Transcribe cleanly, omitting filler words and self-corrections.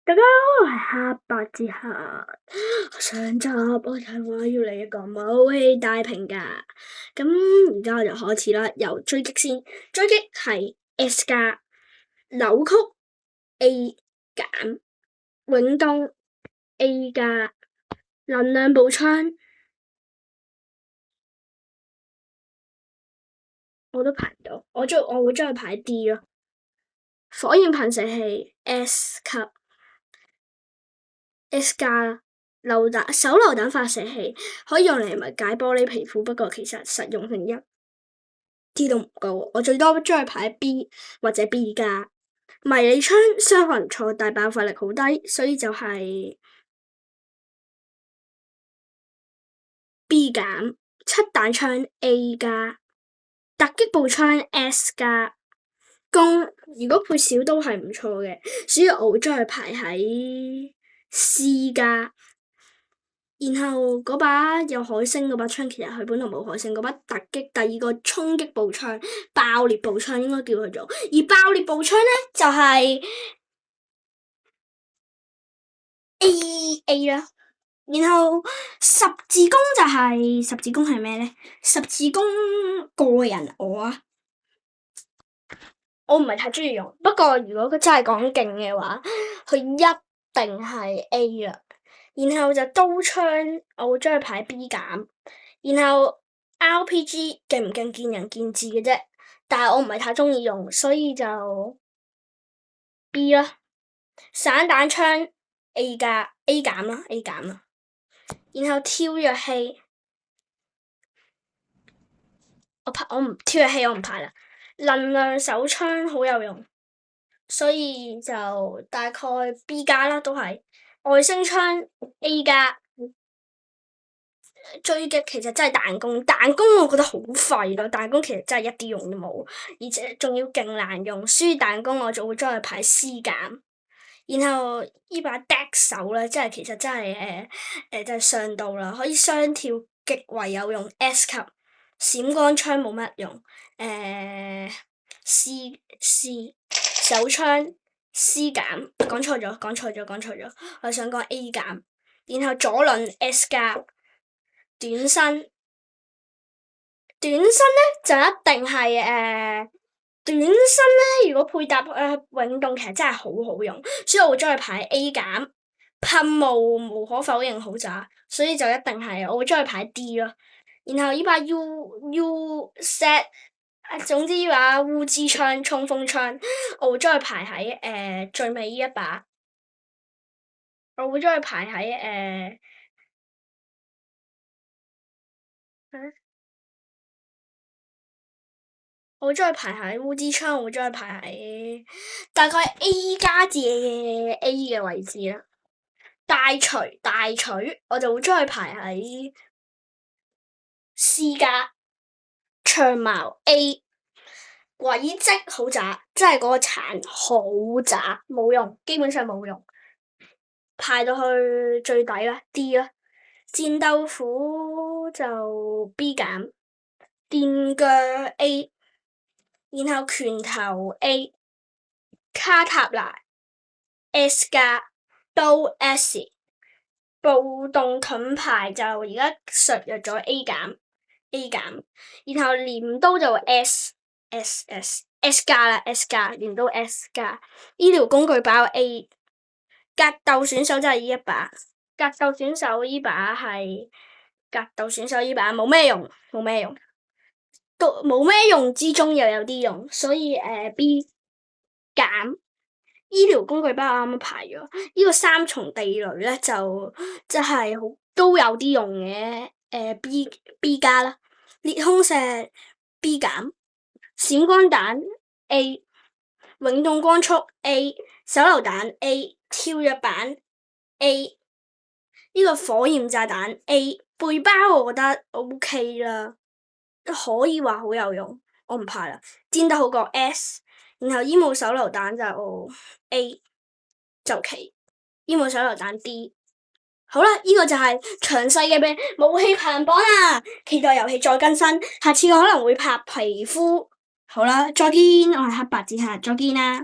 大家好，我係黑白之客。上集我就話要嚟一個武器大評價，咁而家我就開始啦。由追擊先，追擊係 S 加，扭曲 A 減，永動 A 加，能量步槍我都排唔到，我會將佢排 D 咯。火焰噴射器 S 級。S 加啦，手榴彈發射器可以用嚟密解玻璃皮膚，不過其實實用性一啲都唔高，我最多將佢排 B 或者 B 加。迷你槍傷害唔錯，但爆發力好低，所以就係 B 減。漆彈槍 A 加，突擊步槍 S 加。弓如果配小刀係唔錯嘅，所以我會將佢排喺 C 加。然後嗰把有海星嗰把槍，其實佢本來冇海星，嗰把突擊第二個衝擊步槍爆裂步槍應該叫佢做，而爆裂步槍咧就係 A 啦。然後十字弓係咩咧？十字弓個人我唔係太中意用，不過如果佢真係講勁嘅話，佢一定係 A 啦。然後就刀槍，我會將佢排 B 減。然後 RPG 勁唔勁見仁見智嘅啫，但係我唔係太中意用，所以就 B 啦。散彈槍 A 加 A 減啦 A 減啦。然後跳躍器，我唔跳躍器我唔排啦。能量手槍好有用，所以就大概 B 加啦，都係。外星槍 A 加。追擊其實真係彈弓我覺得好廢咯，彈弓其實真係一啲用都冇，而且仲要勁難用，所以彈弓我就會將佢排 C 減。然後依把 DEX 手咧，其實真係就係上到啦，可以雙跳，極為有用 S 級。閃光槍冇乜用，C 手槍 C 減，講錯咗，我想講 A 減。然後左輪 S 加。短身咧就一定係短身咧，如果配搭永動其實真係好好用，所以我會將佢排 A 減。噴霧無可否認好渣，所以就一定係我會將佢排 D 咯。然後呢把 U set， 總之呢把烏茲槍衝鋒槍，我會將佢排喺最尾呢一把，我會將佢排喺我會將佢排喺烏茲槍，我會將佢排喺大概 A 加至 A 嘅位置啦。大錘我就會將佢排喺 C 加。長矛 A。軌跡好渣，真係嗰個鏟好渣，冇用，基本上冇用。排到去最底啦 D 啦。戰鬥斧就 B 減。電鋸 A。然後拳頭 A。卡塔拿 S 加。刀 S。暴動盾牌就而家削弱咗 A 減。然後鐮刀就 S 加啦 S 加，鐮刀 S 加。醫療工具包 A。格鬥選手就係呢一把，格鬥選手呢把冇咩用，都冇咩用之中又有啲用，所以B 減。醫療工具包我啱啱排咗，呢個三重地雷咧就真係好都有啲用嘅，B 加啦。裂空石 B 減。閃光彈 A。永動光速 A。手榴彈 A。跳躍板 A。呢個火焰炸彈 A。背包我覺得 OK 啦，可以話好有用，我唔排啦。煎得好過 S。然後煙霧手榴彈就 A 就奇，煙霧手榴彈 D。好啦，呢個就係詳細嘅武器排行榜啦，期待遊戲再更新，下次我可能會拍皮膚。好啦，再見，我係黑白之客，再見啦。